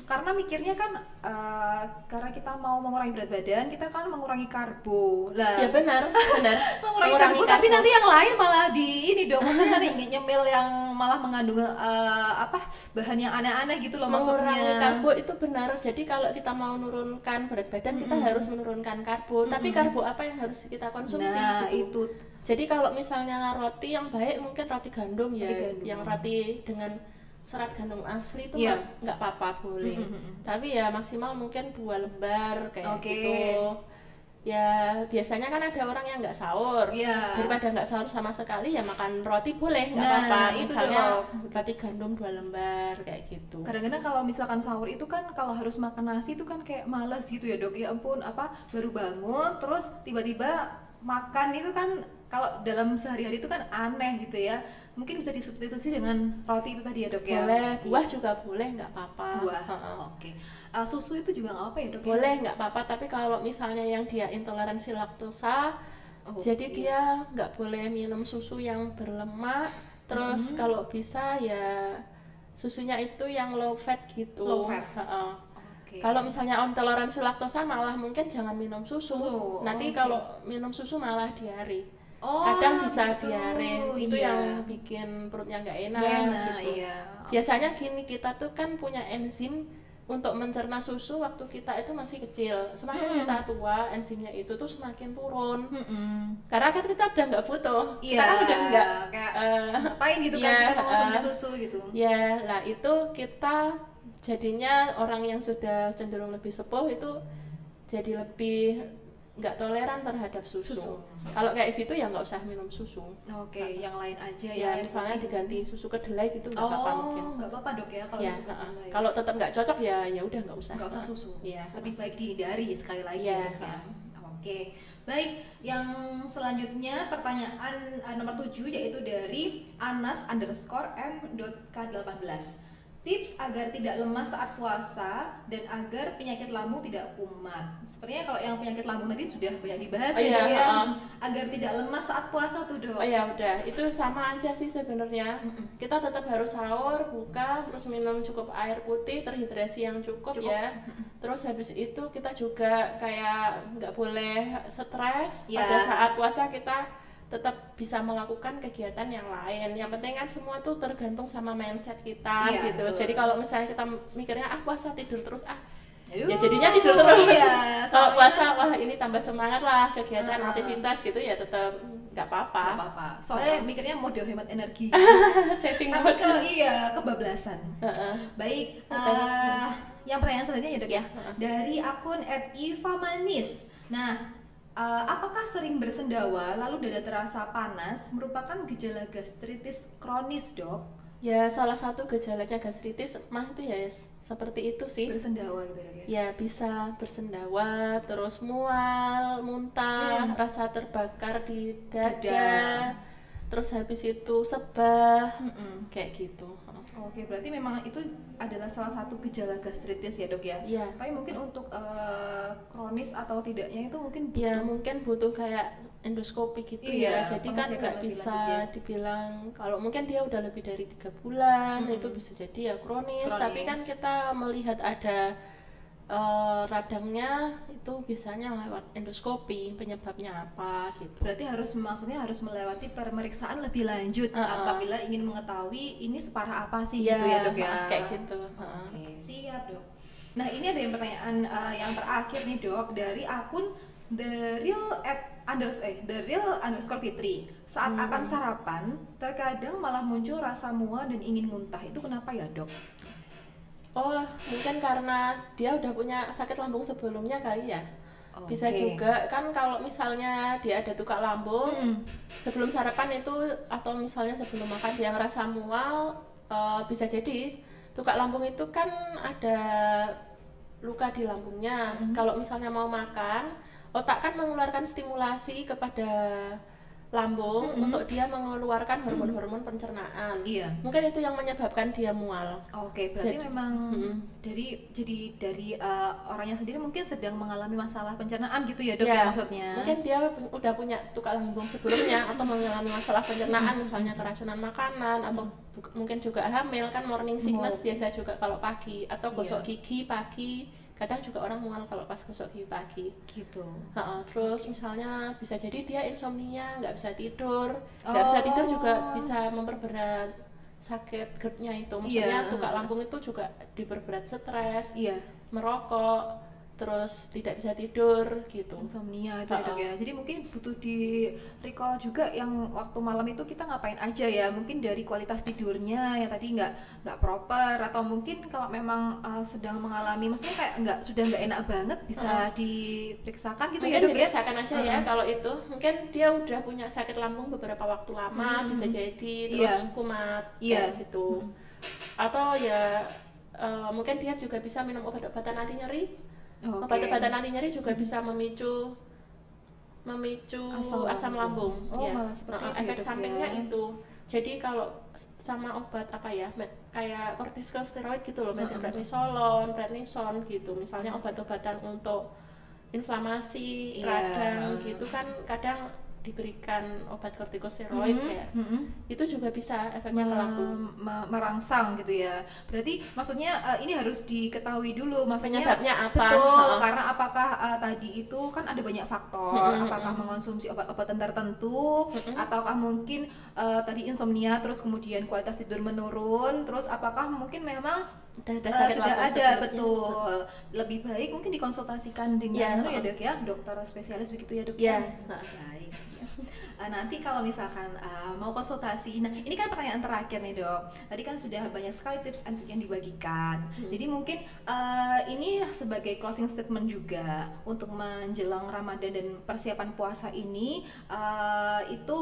Karena mikirnya kan karena kita mau mengurangi berat badan, kita kan mengurangi karbo. Lah, Ya benar. mengurangi karbo, tapi nanti yang lain malah di ini dong. Maksudnya nanti nyemil yang malah mengandung bahan yang aneh-aneh gitu loh mengurangi maksudnya. karbo itu benar. Jadi kalau kita mau menurunkan berat badan kita harus menurunkan karbo. Tapi karbo apa yang harus kita konsumsi Nah, gitu. itu Jadi kalau misalnya roti yang baik mungkin roti gandum ya, Roti gandum. yang roti dengan serat gandum asli itu Iya. nggak apa-apa boleh. Tapi ya maksimal mungkin 2 lembar kayak Oke. gitu. Ya biasanya kan ada orang yang nggak sahur. Iya. Daripada nggak sahur sama sekali ya makan roti boleh, nggak Nah, apa-apa. itu Misalnya dong. roti gandum 2 lembar kayak gitu. kadang-kadang kalau misalkan sahur itu kan kalau harus makan nasi itu kan kayak males gitu ya dok, ya ampun baru bangun terus tiba-tiba makan itu kan kalau dalam sehari-hari itu kan aneh gitu ya, mungkin bisa disubstitusi dengan roti itu tadi ya dok ya. Boleh, buah juga boleh, nggak apa-apa. Buah. Heeh. Oke. Susu itu juga nggak apa ya dok ya? Boleh, nggak apa-apa. Tapi kalau misalnya yang dia intoleransi laktosa, Oh, jadi iya. dia nggak boleh minum susu yang berlemak. Terus kalau bisa ya susunya itu yang low fat gitu. Low fat. Heeh. Oke. Kalau misalnya intoleransi laktosa malah mungkin jangan minum susu. Susu, Nanti oke. kalau minum susu malah diare. Oh, Kadang bisa gitu. diare. Itu Iya. yang bikin perutnya nggak enak. Nggak enak, gitu. iya. Biasanya gini, kita tuh kan punya enzim untuk mencerna susu waktu kita itu masih kecil. Semakin kita tua, enzimnya itu tuh semakin turun. Karena kan kita udah nggak butuh. Iya, Kita kan udah nggak kayak eh, ngapain gitu kan iya, kita mengonsumsi susu gitu. Ya, lah itu kita jadinya orang yang sudah cenderung lebih sepuh itu jadi lebih nggak toleran terhadap susu. Susu. Kalau kayak gitu ya nggak usah minum susu. Oke, yang lain aja Ya, yang misalnya penting. diganti susu kedelai gitu nggak apa-apa mungkin. nggak apa-apa dok ya kalau Ya, susu kedelai. kalau tetap nggak cocok ya ya udah nggak usah. nggak usah susu, Iya. lebih baik dihindari sekali lagi Iya, ya, dok ya. Oke, baik. Yang selanjutnya pertanyaan nomor 7 yaitu dari Anas_m.k18. tips agar tidak lemas saat puasa dan agar penyakit lambung tidak kumat. Sepertinya kalau yang penyakit lambung tadi sudah banyak dibahas Oh, ya, iya, Dok, ya. heeh. Agar tidak lemas saat puasa tuh, Dok. Oh ya udah, itu sama aja sih sebenarnya. Kita tetap harus sahur, buka, terus minum cukup air putih, terhidrasi yang cukup. Ya. Terus habis itu kita juga kayak nggak boleh stres. Ya. Pada saat puasa kita tetap bisa melakukan kegiatan yang lain. Yang penting kan semua tuh tergantung sama mindset kita Iya, gitu. betul. Jadi kalau misalnya kita mikirnya puasa tidur terus Aduh, ya jadinya tidur terus. iya, Kalau soalnya- puasa wah ini tambah semangat lah kegiatan Heeh. aktivitas gitu ya tetap nggak apa-apa. Nggak apa-apa. Soalnya mikirnya mau hemat energi. Saving Tapi mood. kebablasan. Heeh. Baik, Betul. yang pertanyaan selanjutnya ya, Dok ya. Heeh. Dari akun @ivamanis. Nah, apakah sering bersendawa lalu dada terasa panas merupakan gejala gastritis kronis, Dok? Ya salah satu gejalanya gastritis mah itu ya seperti itu sih. Bersendawa gitu ya, Dok ya. Ya bisa bersendawa, terus mual, muntah, Hmm. rasa terbakar di Dada. dada, terus habis itu sebah, Mm-mm. kayak gitu. Oke, berarti memang itu adalah salah satu gejala gastritis ya, Dok ya. Iya. Tapi mungkin untuk kronis atau tidaknya itu mungkin Ya mungkin butuh kayak endoskopi gitu Iya, ya. Jadi kan pengecekan nggak lebih bisa lanjut ya. dibilang kalau mungkin dia udah lebih dari 3 bulan itu bisa jadi ya kronis. Tapi kan Kronis. kita melihat ada radangnya itu biasanya lewat endoskopi penyebabnya apa gitu. berarti maksudnya harus melewati pemeriksaan lebih lanjut apabila ingin mengetahui ini separah apa sih gitu ya, Dok ya. kayak gitu. Oke, siap, Dok. Nah, ini ada yang pertanyaan yang terakhir nih, Dok, dari akun the real underscore Fitri. Saat akan sarapan, terkadang malah muncul rasa mual dan ingin muntah. Itu kenapa ya, Dok? Oh, mungkin karena dia udah punya sakit lambung sebelumnya kali ya. Bisa Oke. juga kan kalau misalnya dia ada tukak lambung sebelum sarapan itu atau misalnya sebelum makan dia ngerasa mual, bisa jadi tukak lambung itu kan ada luka di lambungnya. Kalau misalnya mau makan, otak kan mengeluarkan stimulasi kepada lambung untuk dia mengeluarkan hormon-hormon pencernaan. Iya. Mungkin itu yang menyebabkan dia mual. Oke, berarti Jadi- memang dari orangnya sendiri mungkin sedang mengalami masalah pencernaan gitu ya, Dok ya, maksudnya. Mungkin dia udah punya tukak lambung sebelumnya atau mengalami masalah pencernaan misalnya keracunan makanan atau mungkin juga hamil kan morning sickness biasa juga kalau pagi atau gosok gigi pagi. Kadang juga orang mual kalau pas gosok gigi pagi. Gitu. Terus misalnya bisa jadi dia insomnia, nggak bisa tidur. Nggak bisa tidur juga bisa memperberat sakit GERD-nya itu. Maksudnya Iya. tukak lambung itu juga diperberat stres, Iya, merokok, terus tidak bisa tidur gitu. insomnia itu ya, Dok ya. Jadi mungkin butuh di recall juga yang waktu malam itu kita ngapain aja ya. Mungkin dari kualitas tidurnya yang tadi nggak proper, atau mungkin kalau memang sedang mengalami maksudnya kayak sudah nggak enak banget bisa diperiksakan gitu Mungkin ya, Dok ya. diperiksakan aja ya kalau itu. Mungkin dia udah punya sakit lambung beberapa waktu lama bisa jadi terus kumat kayak gitu. Atau ya mungkin dia juga bisa minum obat-obatan anti nyeri. Oke. Obat-obatan anti nyeri juga bisa memicu asam lambung. Oh, malah seperti itu ya, efek Dok, sampingnya ya. itu. Jadi kalau sama obat apa ya, kayak kortikosteroid gitu loh, prednison gitu. Misalnya obat-obatan untuk inflamasi radang gitu kan kadang diberikan obat kortikosteroid kayak itu juga bisa efeknya ke lambung. Merangsang gitu ya. Berarti maksudnya ini harus diketahui dulu maksudnya Penyebabnya apa? Betul, karena apakah tadi itu kan ada banyak faktor, apakah mengonsumsi obat-obatan tertentu ataukah mungkin tadi insomnia terus kemudian kualitas tidur menurun, terus apakah mungkin memang Ada sakit sudah lambung ada sebelumnya. betul. Lebih baik mungkin dikonsultasikan dengan Ya, Dok ya, dokter spesialis begitu ya, Dok. Ya. Baik, siap. Nanti kalau misalkan mau konsultasi, nah ini kan pertanyaan terakhir nih, Dok. Tadi kan sudah banyak sekali tips and trik yang dibagikan. Jadi mungkin ini sebagai closing statement juga untuk menjelang Ramadan dan persiapan puasa ini itu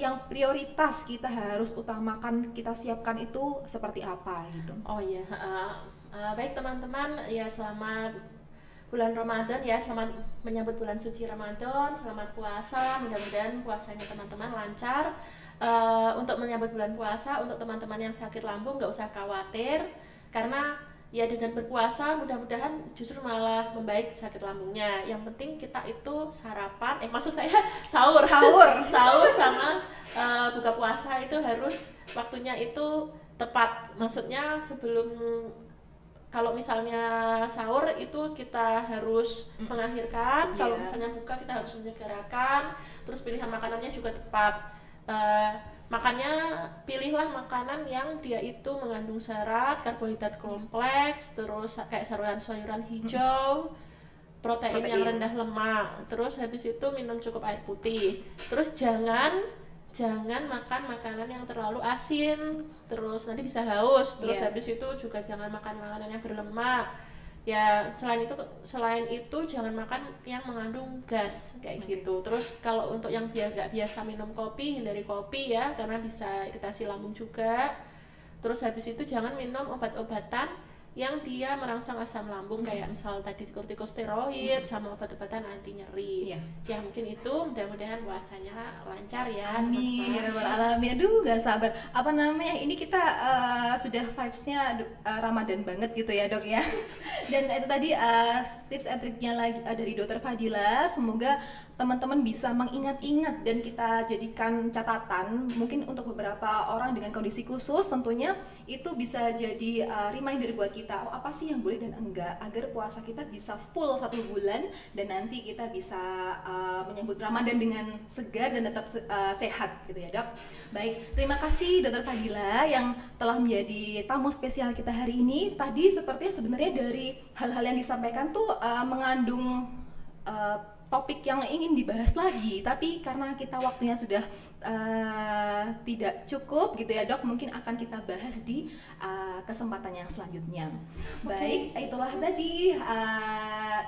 yang prioritas kita harus utamakan, kita siapkan itu seperti apa gitu. Oh iya, baik teman-teman, ya selamat bulan Ramadan ya, selamat menyambut bulan suci Ramadan, selamat puasa, mudah-mudahan puasanya teman-teman lancar. untuk menyambut bulan puasa, untuk teman-teman yang sakit lambung nggak usah khawatir, karena ya dengan berpuasa mudah-mudahan justru malah membaik sakit lambungnya. Yang penting kita itu sarapan, maksud saya sahur sahur sama buka puasa itu harus waktunya itu tepat. Maksudnya sebelum, kalau misalnya sahur itu kita harus mengakhirkan, kalau misalnya buka kita harus menyegerakan, terus pilihan makanannya juga tepat. Makannya pilihlah makanan yang dia itu mengandung serat, karbohidrat kompleks, terus kayak sayuran hijau, protein yang rendah lemak, terus habis itu minum cukup air putih, terus jangan makan makanan yang terlalu asin, terus nanti bisa haus, terus habis itu juga jangan makan makanan yang berlemak. Ya selain itu jangan makan yang mengandung gas kayak gitu. Terus kalau untuk yang nggak biasa minum kopi, hindari kopi ya, karena bisa iritasi lambung juga. Terus habis itu jangan minum obat-obatan yang dia merangsang asam lambung, kayak misal tadi kortikosteroid sama obat-obatan anti nyeri. Ya mungkin itu, mudah-mudahan puasanya lancar ya. Amin ya rabbal alamin. Aduh gak sabar. Apa namanya, ini kita sudah vibes-nya Ramadan banget gitu ya dok ya. Dan itu tadi tips and triknya lagi dari Dokter Fadila. Semoga teman-teman bisa mengingat-ingat dan kita jadikan catatan. Mungkin untuk beberapa orang dengan kondisi khusus tentunya itu bisa jadi reminder buat kita, apa sih yang boleh dan enggak, agar puasa kita bisa full 1 bulan dan nanti kita bisa menyambut Ramadan dengan segar dan tetap sehat gitu ya dok. Baik, terima kasih Dokter Fadila yang telah menjadi tamu spesial kita hari ini. Tadi sepertinya sebenarnya dari hal-hal yang disampaikan tuh mengandung topik yang ingin dibahas lagi, tapi karena kita waktunya sudah tidak cukup gitu ya dok, mungkin akan kita bahas di kesempatan yang selanjutnya. Baik, itulah tadi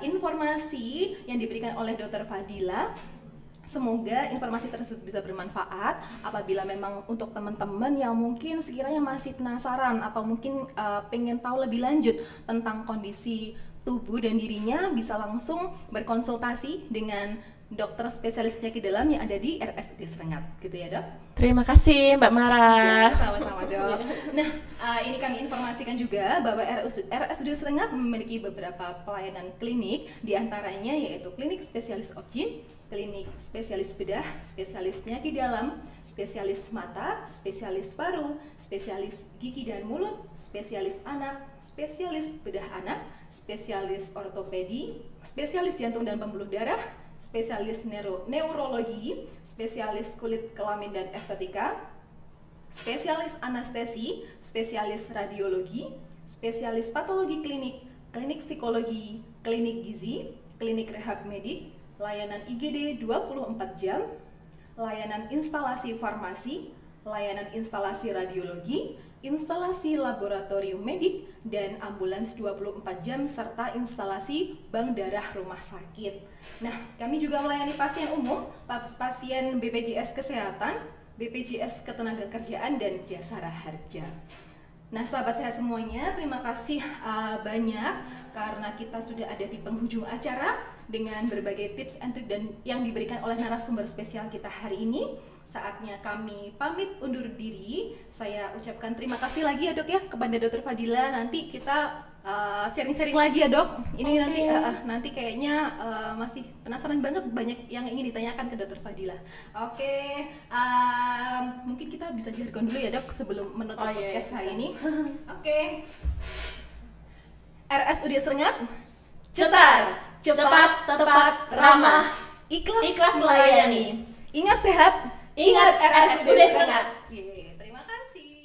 informasi yang diberikan oleh Dokter Fadila. Semoga informasi tersebut bisa bermanfaat. Apabila memang untuk teman-teman yang mungkin sekiranya masih penasaran atau mungkin pengen tahu lebih lanjut tentang kondisi tubuh dan dirinya, bisa langsung berkonsultasi dengan dokter spesialis penyakit dalam yang ada di RSUD Serengat gitu ya dok. Terima kasih Mbak Mara. Ya, sama-sama dok. Nah, ini kami informasikan juga bahwa RSUD Serengat memiliki beberapa pelayanan klinik, diantaranya yaitu klinik spesialis objin, klinik spesialis bedah, spesialis penyakit dalam, spesialis mata, spesialis paru, spesialis gigi dan mulut, spesialis anak, spesialis bedah anak, spesialis ortopedi, spesialis jantung dan pembuluh darah, spesialis neurologi, spesialis kulit kelamin dan estetika, spesialis anestesi, spesialis radiologi, spesialis patologi klinik, klinik psikologi, klinik gizi, klinik rehab medik, layanan IGD 24 jam, layanan instalasi farmasi, layanan instalasi radiologi, instalasi laboratorium medik, dan ambulans 24 jam, serta instalasi bank darah rumah sakit. Nah, kami juga melayani pasien umum, pasien BPJS Kesehatan, BPJS Ketenagakerjaan, dan Jasara Harja. Nah, sahabat sehat semuanya, terima kasih banyak karena kita sudah ada di penghujung acara dengan berbagai tips and trik dan yang diberikan oleh narasumber spesial kita hari ini. Saatnya kami pamit undur diri. Saya ucapkan terima kasih lagi ya dok ya kepada Dokter Fadila. Nanti kita sharing-sharing lagi ya dok. Ini nanti kayaknya masih penasaran banget, banyak yang ingin ditanyakan ke Dokter Fadila. Mungkin kita bisa jargon dulu ya dok sebelum menutup podcast hari ini. RSUD Serengat, cepat, tepat, ramah, ikhlas melayani. Ingat sehat, ingat RSUD Serengat. Terima kasih.